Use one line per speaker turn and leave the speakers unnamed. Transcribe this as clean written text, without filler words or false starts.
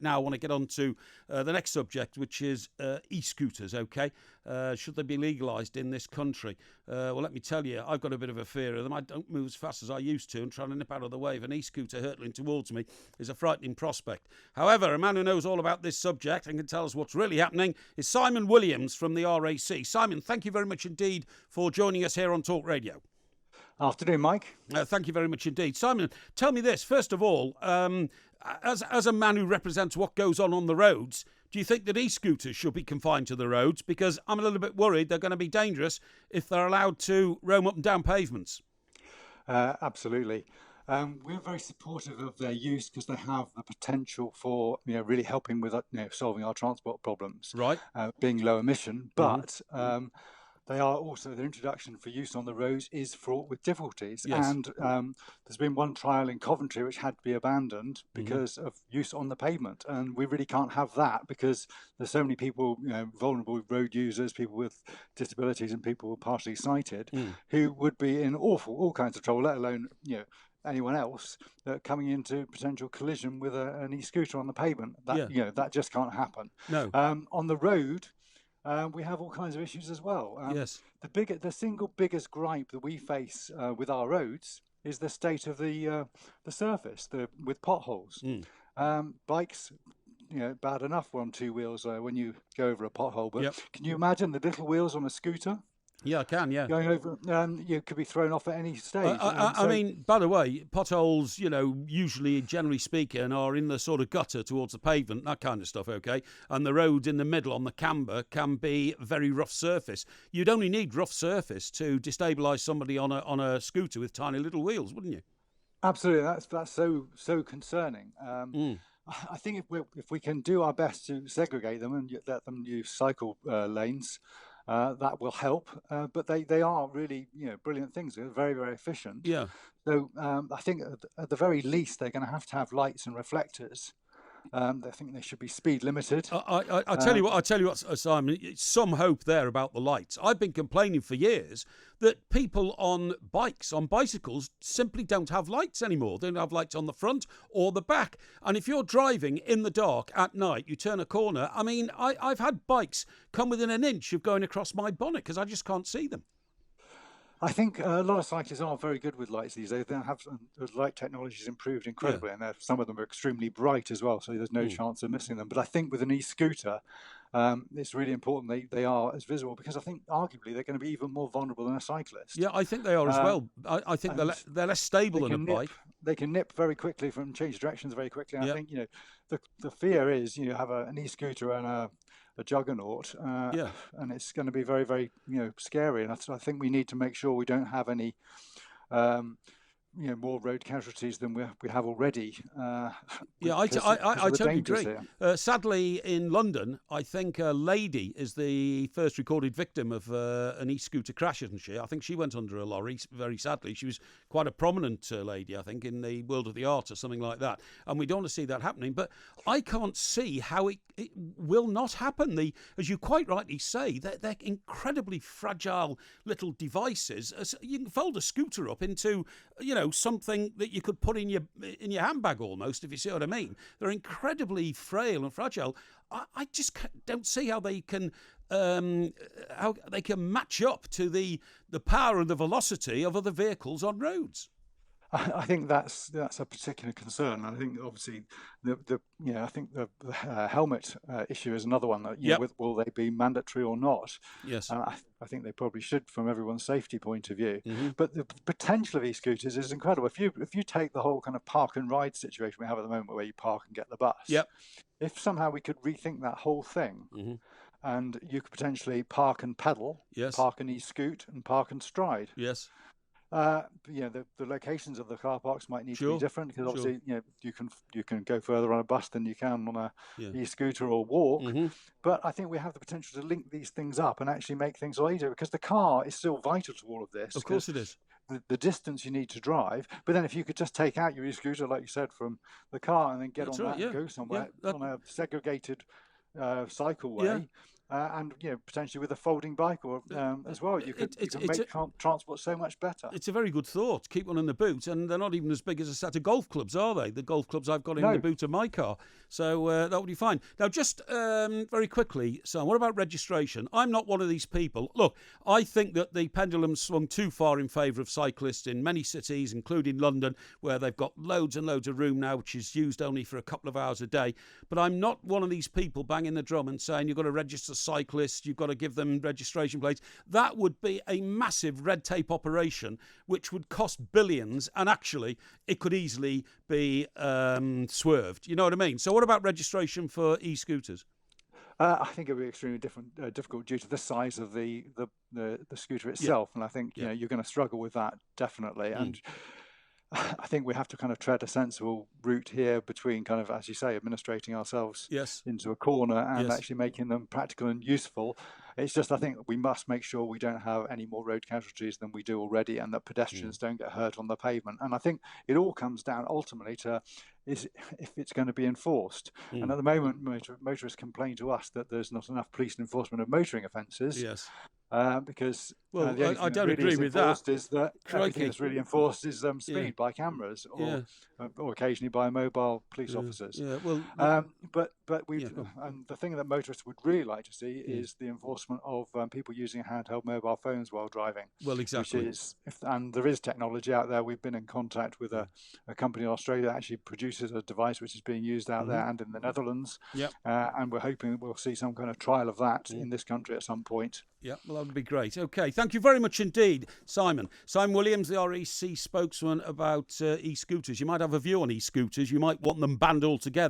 Now I want to get on to the next subject, which is e-scooters, okay? Should they be legalised in this country? Well, let me tell you, I've got a bit of a fear of them. I don't move as fast as I used to, and trying to nip out of the way of an e-scooter hurtling towards me is a frightening prospect. However, a man who knows all about this subject and can tell us what's really happening is Simon Williams from the RAC. Simon, thank you very much indeed for joining us here on Talk Radio.
Afternoon, Mike.
Thank you very much indeed. Simon, tell me this. First of all, as a man who represents what goes on the roads, do you think that e-scooters should be confined to the roads? Because I'm a little bit worried they're going to be dangerous if they're allowed to roam up and down pavements.
Absolutely. We're very supportive of their use because they have the potential for really helping with solving our transport problems,
Right.
Being low emission. But they are also, their introduction for use on the roads is fraught with difficulties.
Yes.
And there's been one trial in Coventry which had to be abandoned because of use on the pavement. And we really can't have that because there's so many people, vulnerable road users, people with disabilities and people partially sighted, who would be in all kinds of trouble, let alone, anyone else coming into potential collision with an e-scooter on the pavement. That just can't happen.
No.
On the road, we have all kinds of issues as well.
Yes.
The single biggest gripe that we face with our roads is the state of the surface, with potholes. Bikes, bad enough on two wheels when you go over a pothole, but can you imagine the little wheels on a scooter?
Yeah, I can, yeah.
Going over, you could be thrown off at any stage.
I mean, by the way, potholes, usually, generally speaking, are in the sort of gutter towards the pavement, that kind of stuff, okay? And the road in the middle on the camber can be very rough surface. You'd only need rough surface to destabilise somebody on a scooter with tiny little wheels, wouldn't you?
Absolutely, that's so concerning. I think if we can do our best to segregate them and let them use cycle lanes, that will help. But they are really brilliant things. They're very, very efficient.
Yeah.
So I think at the very least they're going to have lights and reflectors. I think they should be speed limited.
I tell you what, Simon. It's some hope there about the lights. I've been complaining for years that people on bicycles, simply don't have lights anymore. They don't have lights on the front or the back. And if you're driving in the dark at night, you turn a corner. I mean, I've had bikes come within an inch of going across my bonnet because I just can't see them.
I think a lot of cyclists are very good with lights these days. The light technology has improved incredibly, and some of them are extremely bright as well, so there's no chance of missing them. But I think with an e-scooter, it's really important they are as visible, because I think arguably they're going to be even more vulnerable than a cyclist.
Yeah, I think they are as well. I think they're less stable than a bike.
They can nip very quickly change directions very quickly. And I think the fear is you have an e-scooter and a juggernaut, and it's going to be very, very scary. And I think we need to make sure we don't have any more road casualties than we have already.
I totally agree. Sadly, in London, I think a lady is the first recorded victim of an e-scooter crash, isn't she? I think she went under a lorry, very sadly. She was quite a prominent lady, I think, in the world of the arts or something like that. And we don't want to see that happening. But I can't see how it will not happen. As you quite rightly say, they're incredibly fragile little devices. You can fold a scooter up into, something that you could put in your handbag almost, if you see what I mean. They're incredibly frail and fragile. I just don't see how they can match up to the power and the velocity of other vehicles on roads.
I think that's a particular concern. I think obviously the helmet issue is another one that will they be mandatory or not?
Yes,
I think they probably should from everyone's safety point of view. But the potential of e-scooters is incredible. If you take the whole kind of park and ride situation we have at the moment, where you park and get the bus, if somehow we could rethink that whole thing, and you could potentially park and pedal, park and e-scoot, and park and stride.
Yes.
The locations of the car parks might need to be different, because obviously you can go further on a bus than you can on a e-scooter or walk. But I think we have the potential to link these things up and actually make things easier, because the car is still vital to all of this.
Of course it is.
The distance you need to drive, but then if you could just take out your e-scooter, like you said, from the car and then get and go somewhere on a segregated cycleway, and potentially with a folding bike or as well. You can make transport so much better.
It's a very good thought. Keep one in the boot, and they're not even as big as a set of golf clubs, are they? The golf clubs I've got in the boot of my car. So that would be fine. Now, just very quickly, so what about registration? I'm not one of these people. Look, I think that the pendulum swung too far in favour of cyclists in many cities, including London, where they've got loads and loads of room now, which is used only for a couple of hours a day. But I'm not one of these people banging the drum and saying you've got to register cyclists, you've got to give them registration plates. That would be a massive red tape operation, which would cost billions, and actually it could easily be swerved. You know what I mean? So what about registration for e-scooters?
I think it would be extremely difficult due to the size of the scooter itself, and I think you're going to struggle with that definitely. And I think we have to kind of tread a sensible route here between kind of, as you say, administrating ourselves into a corner and actually making them practical and useful. It's just, I think we must make sure we don't have any more road casualties than we do already, and that pedestrians don't get hurt on the pavement. And I think it all comes down ultimately to if it's going to be enforced. And at the moment, motorists complain to us that there's not enough police enforcement of motoring offences. Because the only thing
I don't
really
agree with that.
Is that everything that's really enforced is speed by cameras or occasionally by mobile police officers. But we and the thing that motorists would really like to see is the enforcement of people using handheld mobile phones while driving.
Well, exactly.
And there is technology out there. We've been in contact with a company in Australia that actually produces a device which is being used out there and in the Netherlands. And we're hoping we'll see some kind of trial of that in this country at some point.
Yeah, well, that would be great. Okay, thank you very much indeed, Simon. Simon Williams, the REC spokesman about e-scooters. You might have a view on e-scooters. You might want them banned altogether.